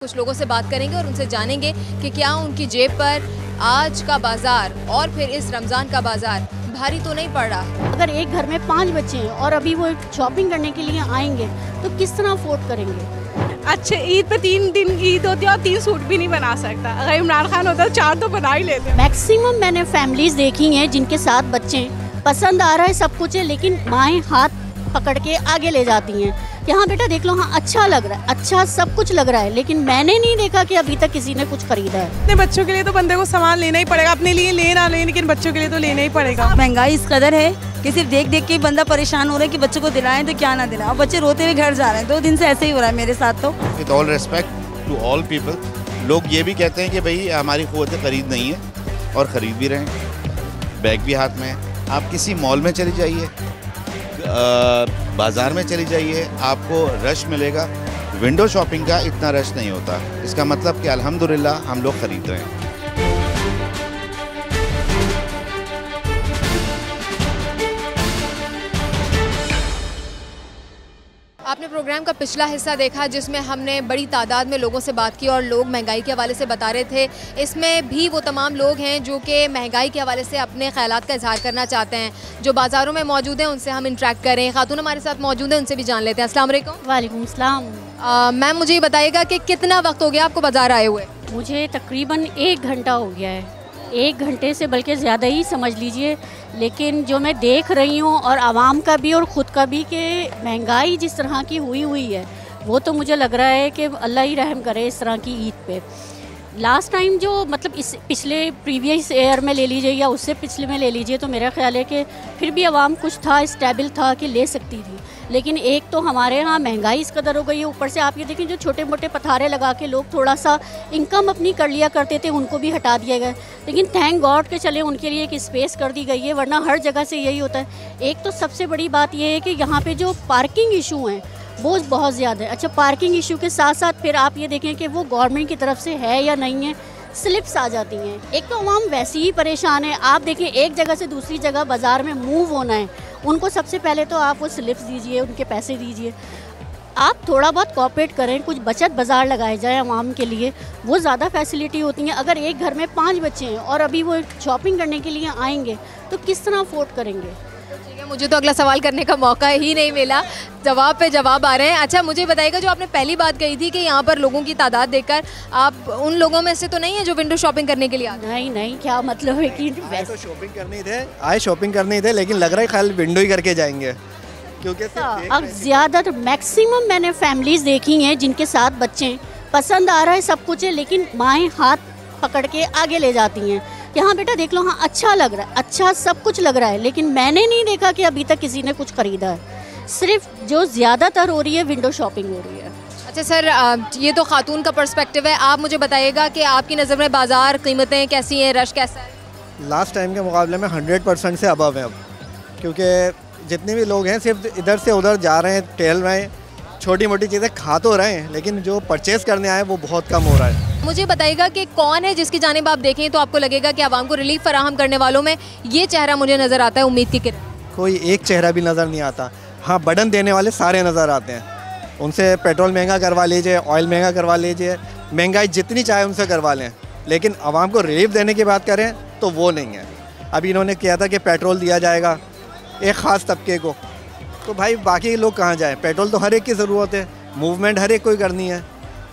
कुछ लोगों से बात करेंगे और उनसे जानेंगे कि क्या उनकी जेब पर आज का बाजार और फिर इस रमज़ान का बाजार भारी तो नहीं पड़ रहा। अगर एक घर में 5 बच्चे हैं और अभी वो शॉपिंग करने के लिए आएंगे तो किस तरह अफोर्ड करेंगे। अच्छे ईद पे 3 दिन ईद होती है और 3 सूट भी नहीं बना सकता। अगर इमरान खान होता तो 4 तो बना ही लेते। मैक्सिमम मैंने फैमिलीज देखी हैं जिनके साथ बच्चे हैं, पसंद आ रहा है सब कुछ है, लेकिन माएँ हाथ पकड़ के आगे ले जाती हैं कि हाँ बेटा देख लो, हाँ अच्छा लग रहा है, अच्छा सब कुछ लग रहा है, लेकिन मैंने नहीं देखा कि अभी तक किसी ने कुछ खरीदा है। अपने बच्चों के लिए तो बंदे को सामान लेना ही पड़ेगा, अपने लिए ले ना ले, लेकिन बच्चों के लिए तो लेना ही पड़ेगा। महंगाई इस कदर है कि सिर्फ देख देख के बंदा परेशान हो रहा है कि बच्चों को दिलाएं तो क्या ना दिलाएं, और बच्चे रोते हुए घर जा रहे हैं। 2 दिन से ऐसे ही हो रहा है मेरे साथ। तो with all respect to all people, लोग ये भी कहते हैं कि भाई हमारी क़ुव्वत खरीद नहीं है, और ख़रीद भी रहे हैं, बैग भी हाथ में है। आप किसी मॉल में चली जाइए, बाज़ार में चली जाइए, आपको रश मिलेगा। विंडो शॉपिंग का इतना रश नहीं होता। इसका मतलब कि अल्हम्दुलिल्लाह हम लोग ख़रीद रहे हैं। आपने प्रोग्राम का पिछला हिस्सा देखा जिसमें हमने बड़ी तादाद में लोगों से बात की और लोग महंगाई के हवाले से बता रहे थे। इसमें भी वो तमाम लोग हैं जो कि महंगाई के हवाले से अपने ख्यालात का इजहार करना चाहते हैं, जो बाज़ारों में मौजूद हैं उनसे हम इंटरेक्ट करें। खातून हमारे साथ मौजूद हैं, उनसे भी जान लेते हैं। अस्सलाम वालेकुम। वालेकुम सलाम। मैम मुझे ये बताइएगा कि कितना वक्त हो गया आपको बाज़ार आए हुए? मुझे तकरीबन 1 घंटा हो गया है, 1 घंटे से बल्कि ज़्यादा ही समझ लीजिए। लेकिन जो मैं देख रही हूँ और आवाम का भी और ख़ुद का भी कि महंगाई जिस तरह की हुई है, वो तो मुझे लग रहा है कि अल्लाह ही रहम करे इस तरह की ईद पे। लास्ट टाइम जो मतलब इस पिछले प्रीवियस ईयर में ले लीजिए या उससे पिछले में ले लीजिए, तो मेरा ख्याल है कि फिर भी आवाम कुछ था, स्टेबल था कि ले सकती थी। लेकिन एक तो हमारे यहाँ महंगाई इस कदर हो गई है, ऊपर से आप ये देखें जो छोटे मोटे पथारे लगा के लोग थोड़ा सा इनकम अपनी कर लिया करते थे, उनको भी हटा दिया गया। लेकिन थैंक गॉड के चले उनके लिए एक स्पेस कर दी गई है, वरना हर जगह से यही होता है। एक तो सबसे बड़ी बात यह है कि यहाँ पे जो पार्किंग इशू हैं वो बहुत ज़्यादा है। अच्छा, पार्किंग इशू के साथ साथ फिर आप ये देखें कि वो गवर्नमेंट की तरफ से है या नहीं है, स्लिप्स आ जाती हैं। एक तो आवाम वैसे ही परेशान है। आप देखें एक जगह से दूसरी जगह बाज़ार में मूव होना है, उनको सबसे पहले तो आप वो स्लिप्स दीजिए, उनके पैसे दीजिए। आप थोड़ा बहुत कोऑपरेट करें, कुछ बचत बाज़ार लगाए जाए आवाम के लिए, वो ज़्यादा फैसिलिटी होती हैं। अगर एक घर में 5 बच्चे हैं और अभी वो शॉपिंग करने के लिए आएंगे तो किस तरह अफोर्ड करेंगे। ठीक है, मुझे तो अगला सवाल करने का मौका ही नहीं मिला, जवाब पे जवाब आ रहे हैं। अच्छा मुझे बताइएगा, जो आपने पहली बात कही थी कि यहाँ पर लोगों की तादाद देखकर आप उन लोगों में से तो नहीं है जो विंडो शॉपिंग करने के लिए आए? नहीं, क्या मतलब है कि तो शॉपिंग करने थे, लेकिन लग रहा है खाली विंडो ही करके जाएंगे, क्योंकि अब ज़्यादातर मैक्सिमम मैंने फैमिलीज देखी हैं जिनके साथ बच्चे हैं, पसंद आ रहा है सब कुछ है, लेकिन माएँ हाथ पकड़ के आगे ले जाती हैं कि हाँ बेटा देख लो, हाँ अच्छा लग रहा है, अच्छा सब कुछ लग रहा है, लेकिन मैंने नहीं देखा कि अभी तक किसी ने कुछ खरीदा है। सिर्फ जो ज़्यादातर हो रही है विंडो शॉपिंग हो रही है। अच्छा सर, ये तो खातून का पर्सपेक्टिव है, आप मुझे बताइएगा कि आपकी नज़र में बाज़ार कीमतें कैसी हैं, रश कैसा है? लास्ट टाइम के मुकाबले में 100% से अबव है अब, क्योंकि जितने भी लोग हैं सिर्फ इधर से उधर जा रहे हैं, टहल रहे हैं, छोटी मोटी चीज़ें खा तो रहे हैं, लेकिन जो परचेज़ करने आए वो बहुत कम हो रहा है। मुझे बताइएगा कि कौन है जिसकी जानिब आप देखें तो आपको लगेगा कि आवाम को रिलीफ फराहम करने वालों में ये चेहरा मुझे नज़र आता है, उम्मीद की किरण। कोई एक चेहरा भी नज़र नहीं आता। हाँ, बटन देने वाले सारे नज़र आते हैं। उनसे पेट्रोल महंगा करवा लीजिए, ऑयल महंगा करवा लीजिए, महंगाई जितनी चाहे उनसे करवा लें, लेकिन आवाम को रिलीफ देने की बात करें तो वो नहीं है। अभी इन्होंने किया था कि पेट्रोल दिया जाएगा एक ख़ास तबके को, तो भाई बाकी लोग कहाँ जाएँ? पेट्रोल तो हर एक की ज़रूरत है, मूवमेंट हर एक को करनी है,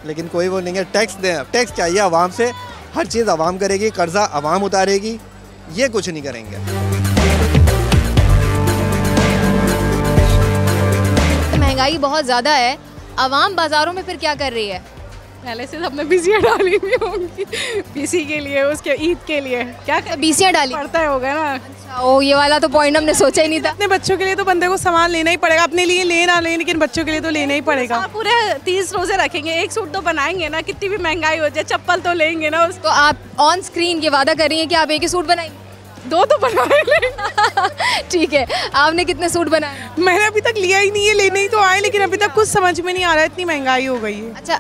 लेकिन कोई वो नहीं है। टैक्स दें, टैक्स चाहिए आवाम से, हर चीज़ आवाम करेगी, कर्जा आवाम उतारेगी, ये कुछ नहीं करेंगे। महंगाई बहुत ज़्यादा है, आवाम बाज़ारों में फिर क्या कर रही है? पहले से सबने बीसियाँ डाली हुई होंगी पीसी के लिए, उसके ईद के लिए क्या बीसियाँ डाली पड़ता है होगा ना। अच्छा, ओ ये वाला तो पॉइंट हमने सोचा ही नहीं था। अपने बच्चों के लिए तो बंदे को सामान लेना ही पड़ेगा, अपने लिए ले ना ले, लेकिन बच्चों के लिए तो लेना ही पड़ेगा। आप पूरे 30 रोजे रखेंगे, एक सूट तो बनाएंगे ना, कितनी भी महंगाई हो जाए, चप्पल तो लेंगे ना उसको। तो आप ऑन स्क्रीन ये वादा कर रही हैं कि आप एक ही सूट बनाएंगे? 2 तो बनाए। ठीक है, आपने कितने सूट बनाए? मैंने अभी तक लिया ही नहीं है, लेने ही तो आए, लेकिन अभी तक कुछ समझ में नहीं आ रहा है, इतनी महंगाई हो गई है। अच्छा,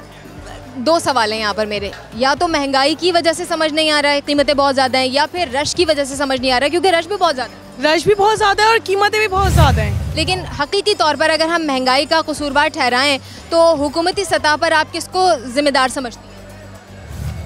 2 सवाल हैं यहाँ पर मेरे, या तो महंगाई की वजह से समझ नहीं आ रहा है, कीमतें बहुत ज़्यादा हैं, या फिर रश की वजह से समझ नहीं आ रहा है, क्योंकि रश भी बहुत ज़्यादा है। रश भी बहुत ज़्यादा है और कीमतें भी बहुत ज़्यादा हैं। लेकिन हकीकी तौर पर अगर हम महंगाई का कसूरवार ठहराएं तो हुकूमती सतह पर आप किसको ज़िम्मेदार समझती हैं?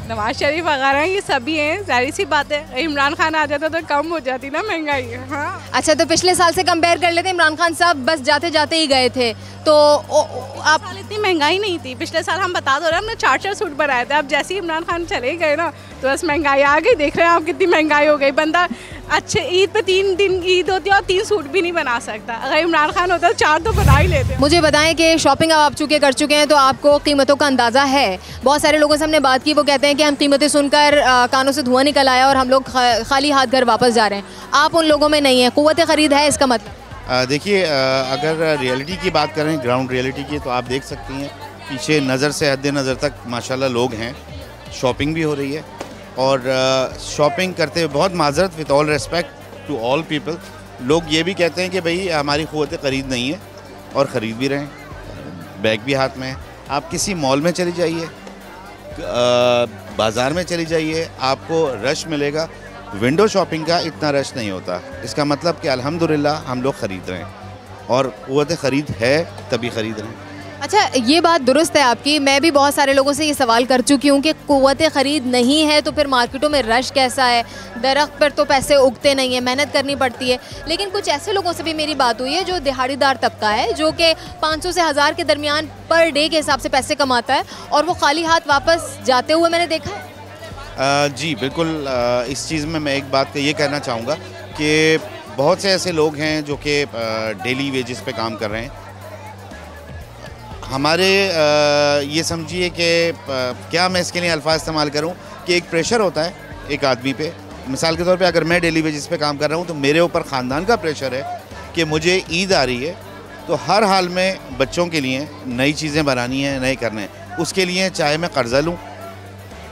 नवाज शरीफ वगैरह ये सभी हैं, जाहिर सी बात है। इमरान खान आ जाता तो कम हो जाती ना महंगाई। हाँ अच्छा, तो पिछले साल से कंपेयर कर लेते हैं, इमरान खान साहब बस जाते जाते ही गए थे, तो आप साल इतनी महंगाई नहीं थी। पिछले साल हम बता दो रहे हमने 4 सूट बनाए थे। अब जैसे ही इमरान खान चले गए ना तो बस महंगाई आ गई। देख रहे हैं आप कितनी महंगाई हो गई। बंदा अच्छे ईद पे 3 दिन ईद होती है और 3 सूट भी नहीं बना सकता। अगर इमरान खान होता तो 4 तो बना ही लेते। मुझे बताएं कि शॉपिंग अब आप चुके कर चुके हैं तो आपको कीमतों का अंदाज़ा है? बहुत सारे लोगों से हमने बात की, वो कहते हैं कि हम कीमतें सुनकर कानों से धुआं निकल आया और हम लोग खाली हाथ घर वापस जा रहे हैं। आप उन लोगों में नहीं हैं, क़ुव्वत ख़रीद है इसका मतलब? देखिए, अगर रियलिटी की बात करें, ग्राउंड रियलिटी की, तो आप देख सकती हैं पीछे नज़र से हद नज़र तक माशाल्लाह लोग हैं, शॉपिंग भी हो रही है। और शॉपिंग करते हुए बहुत माजरत, with all respect to all people, लोग ये भी कहते हैं कि भाई हमारी क़ुव्वत ख़रीद नहीं है, और ख़रीद भी रहे हैं। बैग भी हाथ में है। आप किसी मॉल में चली जाइए, बाज़ार में चली जाइए, आपको रश मिलेगा। विंडो शॉपिंग का इतना रश नहीं होता। इसका मतलब कि अल्हम्दुलिल्लाह हम लोग ख़रीद रहे हैं, और क़ुव्वत ख़रीद है तभी ख़रीद रहे हैं। अच्छा, ये बात दुरुस्त है आपकी। मैं भी बहुत सारे लोगों से ये सवाल कर चुकी हूँ कि क़ुव्वत ख़रीद नहीं है तो फिर मार्केटों में रश कैसा है? दरख्त पर तो पैसे उगते नहीं हैं, मेहनत करनी पड़ती है। लेकिन कुछ ऐसे लोगों से भी मेरी बात हुई है जो दिहाड़ीदार तबका है, जो कि 500 से 1000 के दरमियान पर डे के हिसाब से पैसे कमाता है, और वो खाली हाथ वापस जाते हुए मैंने देखा है। जी बिल्कुल। इस चीज़ में मैं एक बात का ये कहना चाहूँगा कि बहुत से ऐसे लोग हैं जो कि डेली वेजेस पे काम कर रहे हैं। हमारे ये समझिए कि क्या मैं इसके लिए अल्फाज इस्तेमाल करूं कि एक प्रेशर होता है एक आदमी पे। मिसाल के तौर पे अगर मैं डेली वेजेस पे काम कर रहा हूं तो मेरे ऊपर ख़ानदान का प्रेशर है कि मुझे ईद आ रही है, तो हर हाल में बच्चों के लिए नई चीज़ें बनानी हैं, नए करने हैं। उसके लिए चाहे मैं कर्ज़ा लूँ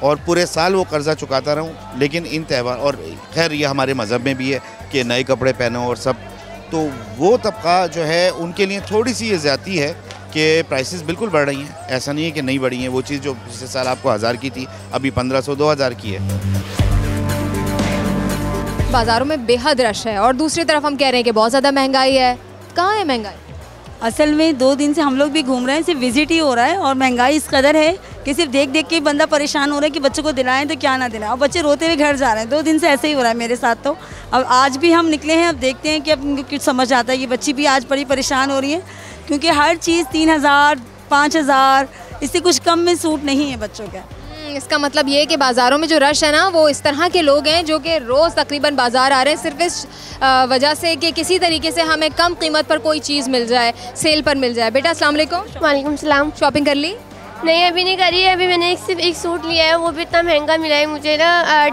और पूरे साल वो कर्ज़ा चुकाता रहूँ, लेकिन इन त्यौहार, और खैर ये हमारे मज़हब में भी है कि नए कपड़े पहनो और सब, तो वो तबका जो है उनके लिए थोड़ी सी ये ज़्यादती है कि प्राइसेस बिल्कुल बढ़ रही हैं। ऐसा नहीं है कि नहीं बढ़ी हैं। वो चीज़ जो पिछले साल आपको 1000 की थी अभी 1500-2000 की है। बाज़ारों में बेहद रश है और दूसरी तरफ हम कह रहे हैं कि बहुत ज़्यादा महंगाई है। कहाँ है महंगाई? असल में 2 दिन से हम लोग भी घूम रहे हैं, सिर्फ विजिट ही हो रहा है, और महंगाई इस कदर है कि सिर्फ देख देख के बंदा परेशान हो रहा है कि बच्चों को दिलाएं तो क्या ना दिलाएं, और बच्चे रोते हुए घर जा रहे हैं। 2 दिन से ऐसे ही हो रहा है मेरे साथ। तो अब आज भी हम निकले हैं, अब देखते हैं कि अब कुछ समझ आता है। ये बच्ची भी आज बड़ी परेशान हो रही है क्योंकि हर चीज़ 3000 5000, इससे कुछ कम में सूट नहीं है बच्चों का। इसका मतलब ये है कि बाज़ारों में जो रश है ना, वो इस तरह के लोग हैं जो कि रोज़ तकरीबन बाज़ार आ रहे हैं सिर्फ इस वजह से कि किसी तरीके से हमें कम कीमत पर कोई चीज़ मिल जाए, सेल पर मिल जाए। बेटा अस्सलाम वालेकुम। वालेकुम सलाम। शॉपिंग कर ली? नहीं, अभी नहीं करी है। अभी मैंने सिर्फ एक सूट लिया है, वो भी इतना महंगा मिला है मुझे ना,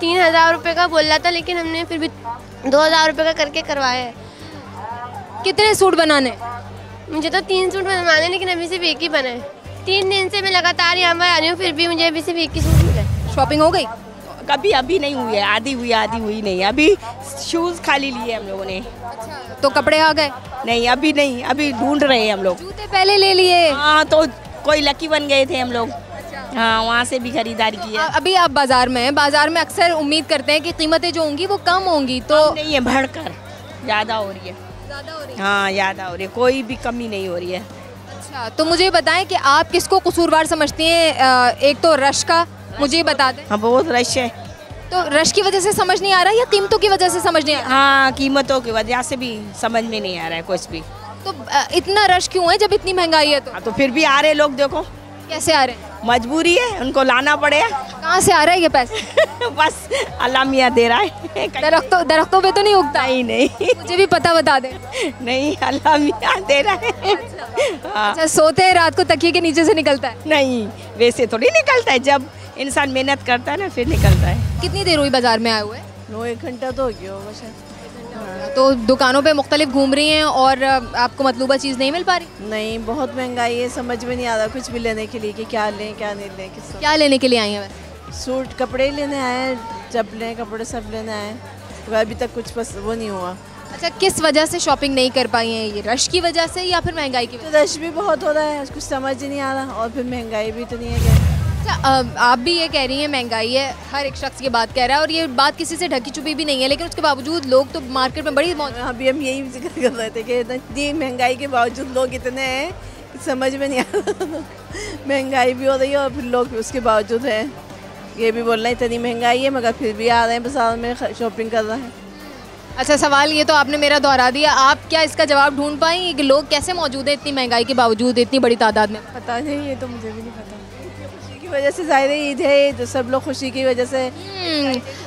3000 रुपये का बोल रहा था, लेकिन हमने फिर भी 2000 रुपये का करके करवाया है। कितने सूट बनाने? मुझे तो 3 सूट बनवाने, लेकिन अभी सिर्फ एक ही बना है। 3 दिन से मैं लगातार यहाँ पर आ रही हूँ, फिर भी मुझे अभी सिर्फ एक ही सूट मिला है। शॉपिंग हो गई? कभी अभी नहीं हुई है, आधी हुई नहीं। अभी शूज़ खाली लिए हम लोगों ने। तो कपड़े आ गए? नहीं, अभी नहीं, अभी ढूंढ रहे हैं हम लोग। जूते पहले ले लिए? हाँ, तो कोई लकी बन गए थे हम लोग। हाँ, वहाँ से भी खरीदारी की है। अभी आप बाज़ार में हैं, बाज़ार में अक्सर उम्मीद करते हैं कि कीमतें जो होंगी वो कम होंगी, तो नहीं है, बढ़कर ज़्यादा हो रही है। हाँ, ज़्यादा हो रही है, कोई भी कमी नहीं हो रही है। अच्छा, तो मुझे बताएं कि आप किसको कसूरवार समझती हैं? एक तो रश का, मुझे बता दें। हाँ, बहुत रश है। तो रश की वजह से समझ नहीं आ रहा या कीमतों की वजह से समझ नहीं आ रहा? हाँ, कीमतों की वजह से भी समझ में नहीं आ रहा है कुछ भी। तो इतना रश क्यों है जब इतनी महंगाई है? तो फिर भी आ रहे लोग, देखो कैसे आ रहे हैं? मजबूरी है, उनको लाना पड़ेगा। कहाँ से आ रहा है ये पैसे? बस अल्लाह मियाँ दे रहा है। दरख्तों पे तो नहीं उगता? नहीं, मुझे भी पता बता दे। नहीं, अल्लाह मियाँ दे रहा है। हाँ। अच्छा, सोते हैं रात को तकिए के नीचे से निकलता है? नहीं, वैसे थोड़ी निकलता है, जब इंसान मेहनत करता है ना फिर निकलता है। कितनी देर हुई बाजार में आए हुए? 1 घंटा तो हो गया होगा शायद। तो दुकानों पे मुख्तलिफ घूम रही हैं और आपको मतलूबा चीज़ नहीं मिल पा रही? नहीं, बहुत महंगाई है, समझ में नहीं आ रहा कुछ भी लेने के लिए कि क्या लें क्या नहीं लें। क्या लेने के लिए आई हैं वैसे? सूट कपड़े लेने आए, चप्पलें कपड़े सब लेने आए, तो अभी तक कुछ बस वो नहीं हुआ। अच्छा, किस वजह से शॉपिंग नहीं कर पाई हैं? ये रश की वजह से या फिर महंगाई की वजह तो रश भी बहुत हो रहा है, कुछ समझ ही नहीं आ रहा, और फिर महंगाई भी इतनी है क्या। आप भी ये कह रही हैं महंगाई है, हर एक शख्स ये बात कह रहा है और ये बात किसी से ढकी छुपी भी नहीं है, लेकिन उसके बावजूद लोग तो मार्केट में बड़ी अभी हम यही जिक्र कर रहे थे कि इतनी महंगाई के बावजूद लोग इतने हैं कि समझ में नहीं आ रहा। महंगाई भी हो रही है और फिर लोग उसके बावजूद हैं, ये भी बोल रहे हैं इतनी महंगाई है मगर फिर भी आ रहे हैं बाजार में शॉपिंग कर रहे हैं। अच्छा, सवाल ये तो आपने मेरा दोहरा दिया, आप क्या इसका जवाब ढूंढ पाएंगे कि लोग कैसे मौजूद हैं इतनी महंगाई के बावजूद इतनी बड़ी तादाद में? पता नहीं, ये तो मुझे भी नहीं पता। खुशी की वजह से ज़ाहिर ईद है तो सब लोग खुशी की वजह से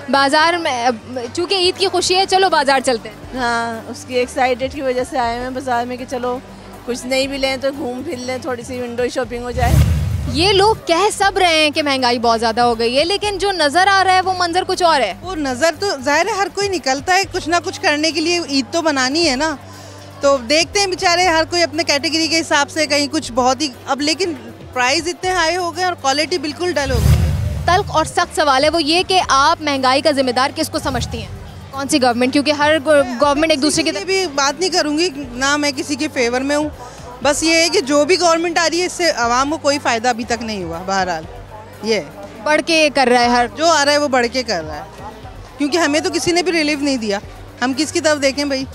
बाजार में, चूँकि ईद की खुशी है चलो बाजार चलते हैं। हाँ, उसकी एक्साइटेड की वजह से आए हैं बाजार में कि चलो कुछ नहीं भी लें तो घूम फिर लें, थोड़ी सी विंडो शॉपिंग हो जाए। ये लोग कह सब रहे हैं कि महंगाई बहुत ज़्यादा हो गई है, लेकिन जो नज़र आ रहा है वो मंजर कुछ और है। वो नज़र तो जाहिर है हर कोई निकलता है कुछ ना कुछ करने के लिए, ईद तो बनानी है ना, तो देखते हैं बेचारे हर कोई अपने कैटेगरी के हिसाब से, कहीं कुछ बहुत ही अब, लेकिन प्राइस इतने हाई हो गए और क्वालिटी बिल्कुल डल हो गई। तल्ख और सख्त सवाल है वो ये कि आप महंगाई का जिम्मेदार किसको समझती हैं? कौन सी गवर्नमेंट? क्योंकि हर गवर्नमेंट एक दूसरे की भी बात नहीं करूँगी ना, मैं किसी के फेवर में हूँ, बस ये है कि जो भी गवर्नमेंट आ रही है इससे आवाम को कोई फ़ायदा अभी तक नहीं हुआ। बहरहाल ये बढ़ के कर रहा है, हर जो आ रहा है वो बढ़ के कर रहा है, क्योंकि हमें तो किसी ने भी रिलीफ नहीं दिया, हम किसकी तरफ देखें भाई?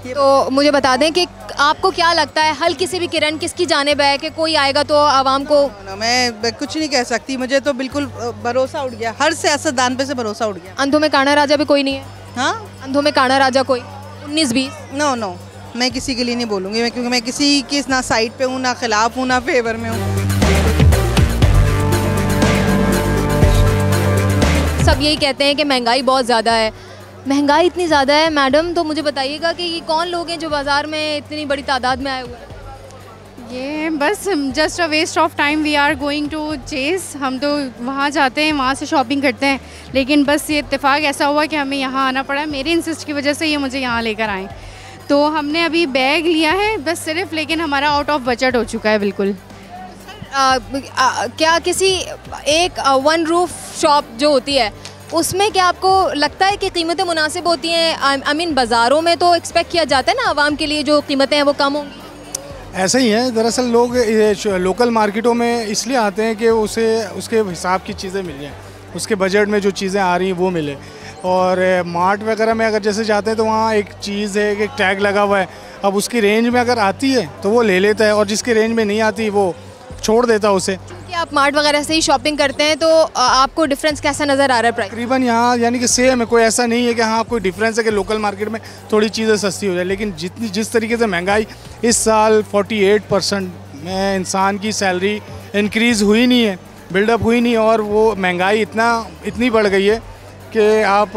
तो मुझे बता दें कि आपको क्या लगता है हल्की सी भी किरण किसकी जानिब है कि कोई आएगा तो आवाम को? मैं कुछ नहीं कह सकती, मुझे तो बिल्कुल भरोसा उठ गया, हर सियासतदान पे से भरोसा उठ गया। अंधों में काना राजा भी कोई नहीं है? हाँ, अंधों में काना राजा कोई 19-20? नो, मैं किसी के लिए नहीं बोलूँगी, मैं क्योंकि मैं किसी की ना साइड पे हूँ, ना खिलाफ हूँ, ना फेवर में हूँ। सब यही कहते हैं कि महंगाई बहुत ज़्यादा है। महंगाई इतनी ज़्यादा है मैडम, तो मुझे बताइएगा कि ये कौन लोग हैं जो बाज़ार में इतनी बड़ी तादाद में आए हुए हैं? ये बस just a waste of time, we are going to chess, हम तो वहाँ जाते हैं, वहाँ से शॉपिंग करते हैं, लेकिन बस ये इत्तेफाक ऐसा हुआ कि हमें यहाँ आना पड़ा, मेरे इंसिस्ट की वजह से ये मुझे यहाँ लेकर आए, तो हमने अभी बैग लिया है बस सिर्फ, लेकिन हमारा आउट ऑफ बजट हो चुका है बिल्कुल। क्या किसी एक वन रूफ शॉप जो होती है उसमें क्या आपको लगता है कि कीमतें मुनासिब होती हैं? आई मीन बाज़ारों में तो एक्सपेक्ट किया जाता है ना आवाम के लिए जो कीमतें हैं वो कम होंगी। ऐसा ही है, दरअसल लोग लोकल मार्केटों में इसलिए आते हैं कि उसे उसके हिसाब की चीज़ें मिल जाएँ, उसके बजट में जो चीज़ें आ रही हैं वो मिले। और मार्ट वगैरह में अगर जैसे जाते हैं तो वहाँ एक चीज़ है, एक टैग लगा हुआ है, अब उसकी रेंज में अगर आती है तो वो ले लेता है और जिसकी रेंज में नहीं आती वो छोड़ देता है उसे। कि आप मार्ट वगैरह से ही शॉपिंग करते हैं तो आपको डिफरेंस कैसा नज़र आ रहा है प्राइस? तकरीबन यहाँ यानी कि सेम है, कोई ऐसा नहीं है कि हाँ कोई डिफरेंस है कि लोकल मार्केट में थोड़ी चीज़ें सस्ती हो जाए, लेकिन जिस तरीके से महंगाई इस साल 48% में इंसान की सैलरी इंक्रीज़ हुई नहीं है, बिल्डअप हुई नहीं, और वो महंगाई इतनी बढ़ गई है कि आप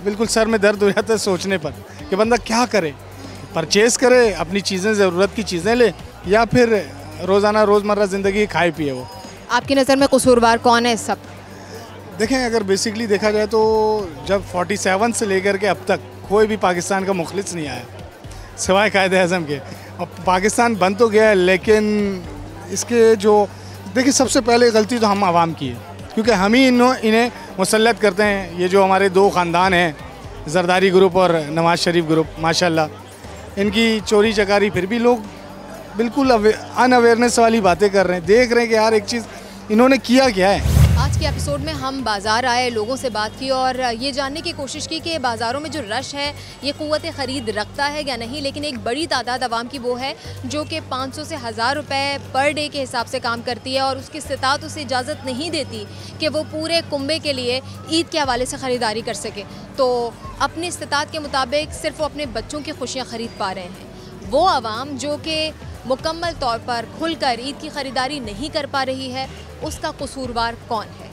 बिल्कुल सर में दर्द हो जाता है सोचने पर कि बंदा क्या करे, परचेज़ करे, अपनी चीज़ें ज़रूरत की चीज़ें ले, या फिर रोज़ाना रोज़मर्रा ज़िंदगी खाए पिए। वो आपकी नज़र में कसूरवार कौन है इस सब? देखें, अगर बेसिकली देखा जाए तो जब 47 से लेकर के अब तक कोई भी पाकिस्तान का मुखलिस नहीं आया सिवाय कायदे आज़म के। अब पाकिस्तान बन तो गया है, लेकिन इसके जो देखिए सबसे पहले गलती तो हम आवाम की है, क्योंकि हम ही इन्हें मुसल्लत करते हैं। ये जो हमारे दो ख़ानदान हैं, जरदारी ग्रुप और नवाज़ शरीफ ग्रुप, माशाल्लाह, इनकी चोरी चकारी, फिर भी लोग बिल्कुल अनअवेयरनेस वाली बातें कर रहे हैं, देख रहे हैं कि यार एक चीज़ इन्होंने किया क्या है। आज के एपिसोड में हम बाज़ार आए, लोगों से बात की और ये जानने की कोशिश की कि बाज़ारों में जो रश है ये क़ुव्वत ख़रीद रखता है या नहीं, लेकिन एक बड़ी तादाद आवाम की वो है जो कि 500 से 1000 रुपये पर डे के हिसाब से काम करती है और उसकी इस्तिताअत उसे इजाज़त नहीं देती कि वो पूरे कुंबे के लिए ईद के हवाले से ख़रीदारी कर सके। तो अपनी इस्तिताअत के मुताबिक सिर्फ वो अपने बच्चों की खुशियाँ ख़रीद पा रहे हैं। वो आवाम जो कि मुकम्मल तौर पर खुलकर ईद की ख़रीदारी नहीं कर पा रही है, उसका कसूरवार कौन है?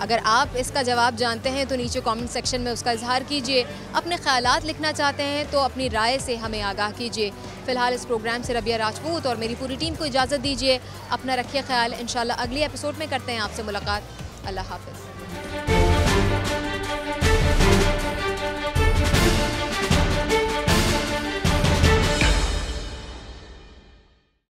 अगर आप इसका जवाब जानते हैं तो नीचे कमेंट सेक्शन में उसका इजहार कीजिए। अपने ख़यालात लिखना चाहते हैं तो अपनी राय से हमें आगाह कीजिए। फ़िलहाल इस प्रोग्राम से रबिया राजपूत और मेरी पूरी टीम को इजाज़त दीजिए। अपना रखिए ख्याल, इंशाल्लाह अगली एपिसोड में करते हैं आपसे मुलाकात। अल्लाह हाफ़िज़।